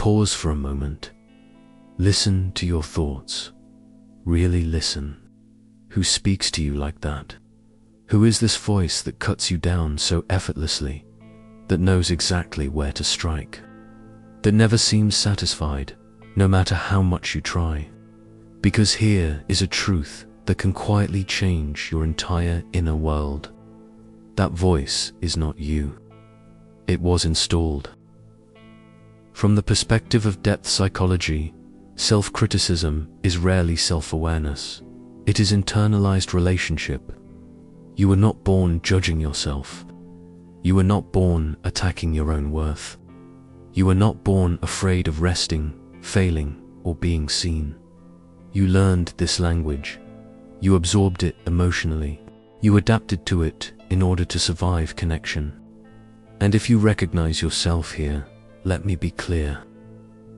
pause for a moment. Listen to your thoughts. Really listen. Who speaks to you like that? Who is this voice that cuts you down so effortlessly, that knows exactly where to strike, that never seems satisfied, no matter how much you try? Because here is a truth that can quietly change your entire inner world. That voice is not you. It was installed. From the perspective of depth psychology, self-criticism is rarely self-awareness. It is internalized relationship. You were not born judging yourself. You were not born attacking your own worth. You were not born afraid of resting, failing, or being seen. You learned this language. You absorbed it emotionally. You adapted to it in order to survive connection. And if you recognize yourself here, let me be clear.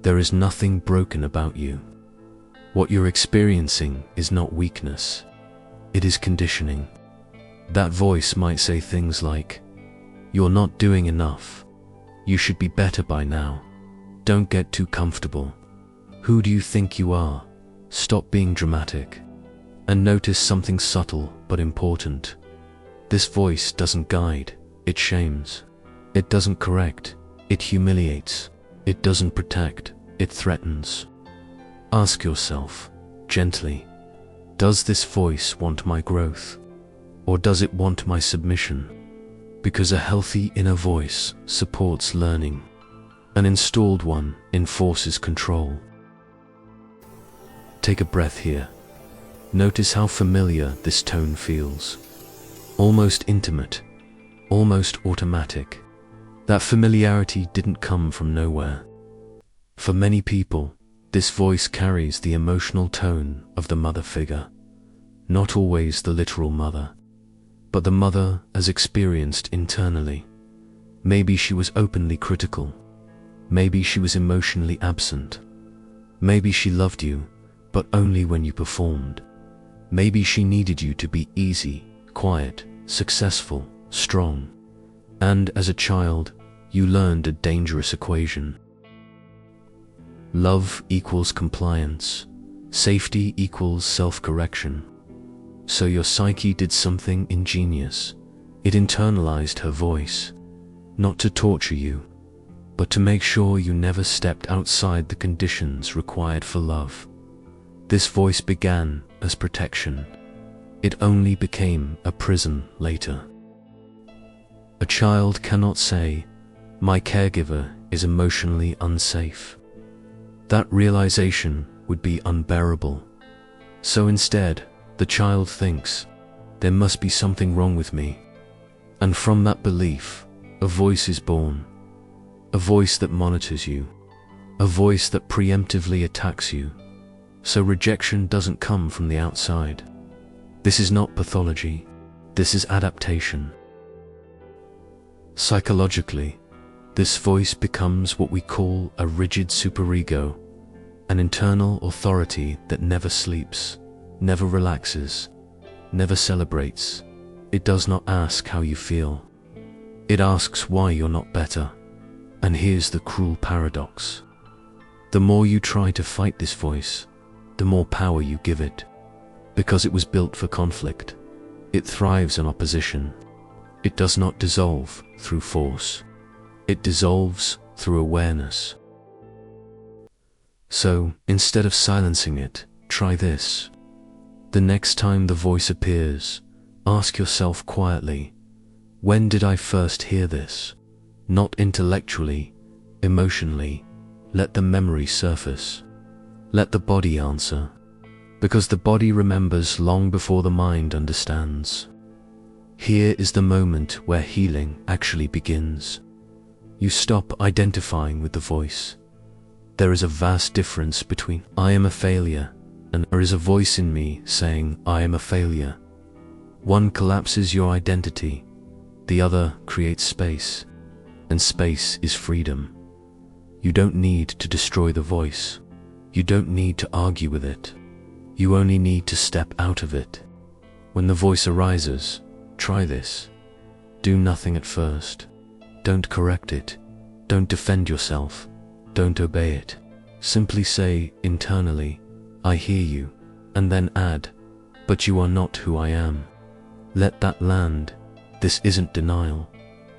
There is nothing broken about you. What you're experiencing is not weakness. It is conditioning. That voice might say things like, "You're not doing enough. You should be better by now. Don't get too comfortable. Who do you think you are? Stop being dramatic." And notice something subtle but important. This voice doesn't guide, it shames. It doesn't correct, it humiliates. It doesn't protect, it threatens. Ask yourself, gently, does this voice want my growth? Or does it want my submission? Because a healthy inner voice supports learning. An installed one enforces control. Take a breath here. Notice how familiar this tone feels. Almost intimate, almost automatic. That familiarity didn't come from nowhere. For many people, this voice carries the emotional tone of the mother figure. Not always the literal mother, but the mother as experienced internally. Maybe she was openly critical. Maybe she was emotionally absent. Maybe she loved you, but only when you performed. Maybe she needed you to be easy, quiet, successful, strong. And as a child, you learned a dangerous equation. Love equals compliance. Safety equals self-correction. So your psyche did something ingenious. It internalized her voice, not to torture you, but to make sure you never stepped outside the conditions required for love. This voice began as protection. It only became a prison later. A child cannot say, "My caregiver is emotionally unsafe." That realization would be unbearable. So instead, the child thinks, "There must be something wrong with me." And from that belief, a voice is born. A voice that monitors you. A voice that preemptively attacks you. So rejection doesn't come from the outside. This is not pathology. This is adaptation. Psychologically, this voice becomes what we call a rigid superego, an internal authority that never sleeps, never relaxes, never celebrates. It does not ask how you feel. It asks why you're not better. And here's the cruel paradox. The more you try to fight this voice, the more power you give it. Because it was built for conflict. It thrives on opposition. It does not dissolve through force. It dissolves through awareness. So, instead of silencing it, try this. The next time the voice appears, ask yourself quietly, when did I first hear this? Not intellectually, emotionally. Let the memory surface. Let the body answer. Because the body remembers long before the mind understands. Here is the moment where healing actually begins. You stop identifying with the voice. There is a vast difference between "I am a failure" and "there is a voice in me saying I am a failure." One collapses your identity, the other creates space, and space is freedom. You don't need to destroy the voice. You don't need to argue with it. You only need to step out of it. When the voice arises, try this. Do nothing at first. Don't correct it. Don't defend yourself. Don't obey it. Simply say internally, I hear you, and then add, but you are not who I am. Let that land. This isn't denial.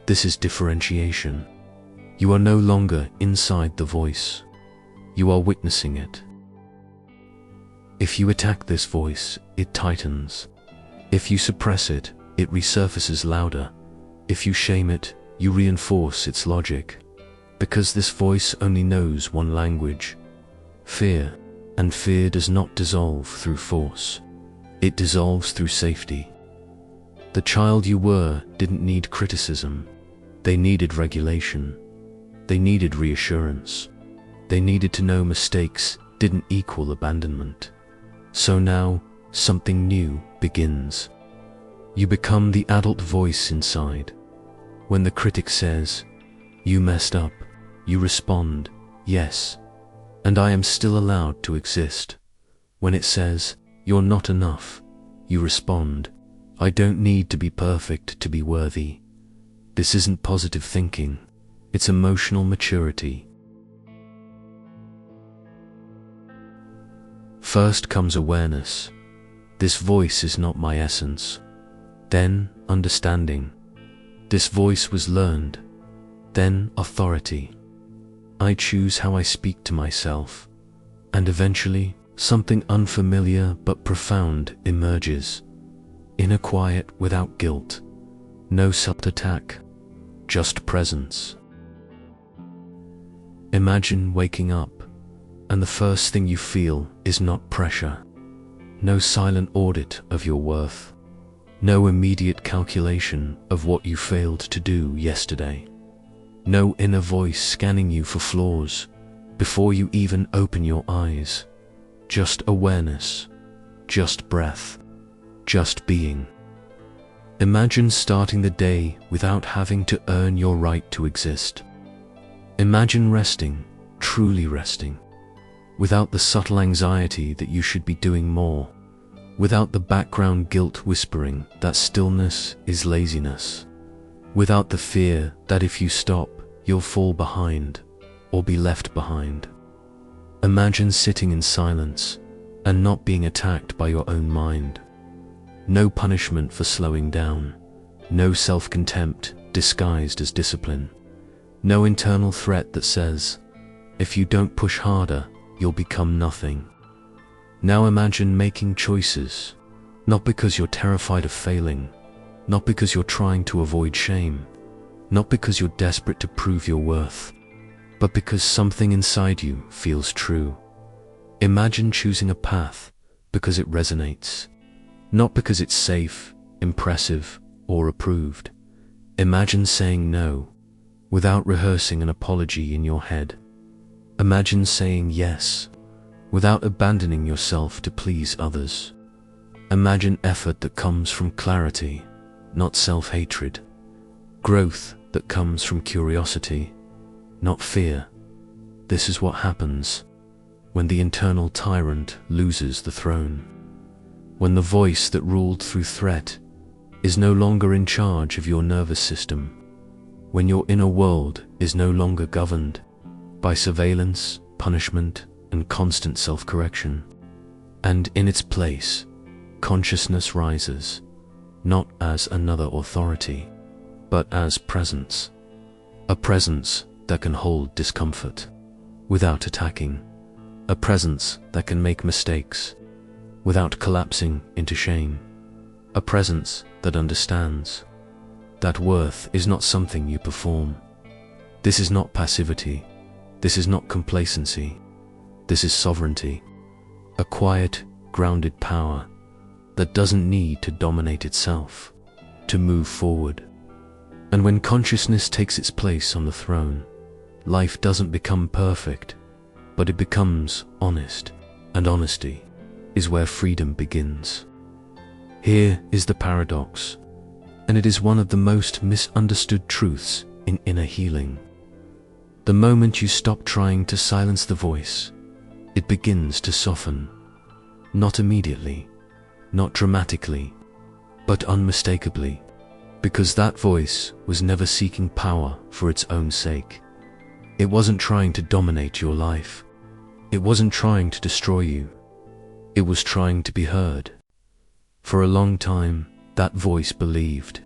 This is differentiation. You are no longer inside the voice. You are witnessing it. If you attack this voice, it tightens. If you suppress it, it resurfaces louder. If you shame it, you reinforce its logic. Because this voice only knows one language: fear, and fear does not dissolve through force. It dissolves through safety. The child you were didn't need criticism. They needed regulation. They needed reassurance. They needed to know mistakes didn't equal abandonment. So now, something new begins. You become the adult voice inside. When the critic says, "You messed up," you respond, "Yes, and I am still allowed to exist." When it says, "You're not enough," you respond, "I don't need to be perfect to be worthy." This isn't positive thinking, it's emotional maturity. First comes awareness. This voice is not my essence. Then understanding. This voice was learned. Then authority. I choose how I speak to myself. And eventually, something unfamiliar but profound emerges. Inner quiet without guilt. No self-attack, just presence. Imagine waking up, and the first thing you feel is not pressure. No silent audit of your worth. No immediate calculation of what you failed to do yesterday. No inner voice scanning you for flaws before you even open your eyes. Just awareness, just breath, just being. Imagine starting the day without having to earn your right to exist. Imagine resting, truly resting, without the subtle anxiety that you should be doing more, without the background guilt whispering that stillness is laziness, without the fear that if you stop, you'll fall behind or be left behind. Imagine sitting in silence and not being attacked by your own mind. No punishment for slowing down, no self-contempt disguised as discipline, no internal threat that says, if you don't push harder, you'll become nothing. Now imagine making choices, not because you're terrified of failing, not because you're trying to avoid shame, not because you're desperate to prove your worth, but because something inside you feels true. Imagine choosing a path because it resonates, not because it's safe, impressive, or approved. Imagine saying no, without rehearsing an apology in your head. Imagine saying yes, without abandoning yourself to please others. Imagine effort that comes from clarity, not self-hatred. Growth that comes from curiosity, not fear. This is what happens when the internal tyrant loses the throne. When the voice that ruled through threat is no longer in charge of your nervous system. When your inner world is no longer governed by surveillance, punishment, and constant self-correction. And in its place, consciousness rises, not as another authority, but as presence. A presence that can hold discomfort without attacking. A presence that can make mistakes without collapsing into shame. A presence that understands that worth is not something you perform. This is not passivity. This is not complacency. This is sovereignty. A quiet, grounded power that doesn't need to dominate itself to move forward. And when consciousness takes its place on the throne, life doesn't become perfect, but it becomes honest, and honesty is where freedom begins. Here is the paradox, and it is one of the most misunderstood truths in inner healing. The moment you stop trying to silence the voice, it begins to soften. Not immediately, not dramatically, but unmistakably, because that voice was never seeking power for its own sake. It wasn't trying to dominate your life. It wasn't trying to destroy you. It was trying to be heard. For a long time, that voice believed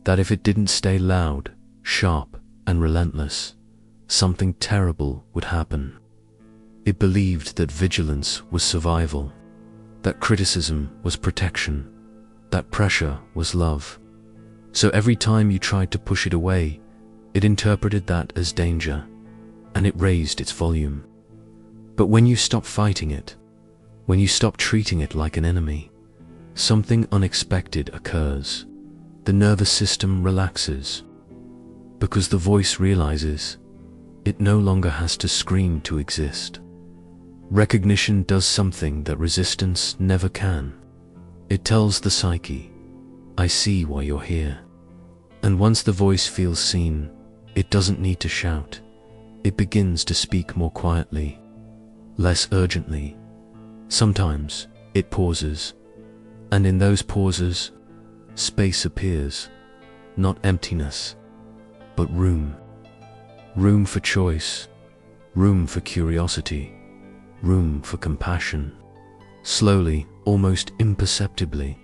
that if it didn't stay loud, sharp, and relentless, something terrible would happen. It believed that vigilance was survival, that criticism was protection, that pressure was love. So every time you tried to push it away, it interpreted that as danger, and it raised its volume. But when you stop fighting it, when you stop treating it like an enemy, something unexpected occurs. The nervous system relaxes, because the voice realizes it no longer has to scream to exist. Recognition does something that resistance never can. It tells the psyche, I see why you're here. And once the voice feels seen, it doesn't need to shout. It begins to speak more quietly, less urgently. Sometimes it pauses, and in those pauses, space appears, not emptiness, but room. Room for choice, room for curiosity, room for compassion. Slowly, almost imperceptibly,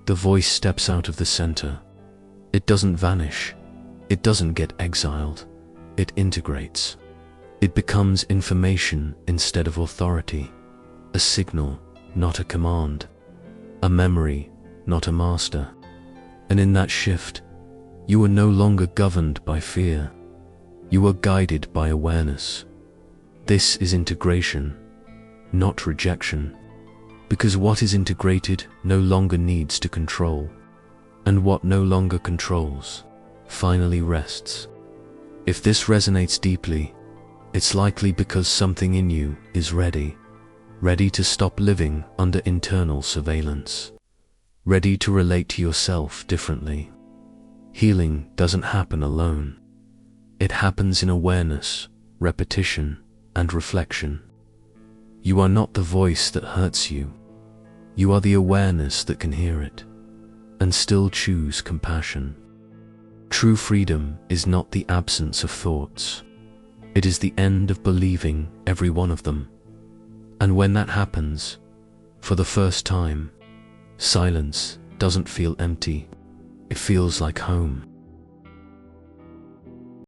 the voice steps out of the center. It doesn't vanish. It doesn't get exiled. It integrates. It becomes information instead of authority, a signal, not a command, a memory, not a master. And in that shift, you are no longer governed by fear. You are guided by awareness. This is integration, not rejection, because what is integrated no longer needs to control, and what no longer controls finally rests. If this resonates deeply, it's likely because something in you is ready to stop living under internal surveillance, ready to relate to yourself differently. Healing doesn't happen alone. It happens in awareness, repetition, and reflection. You are not the voice that hurts you. You are the awareness that can hear it, and still choose compassion. True freedom is not the absence of thoughts. It is the end of believing every one of them. And when that happens, for the first time, silence doesn't feel empty. It feels like home.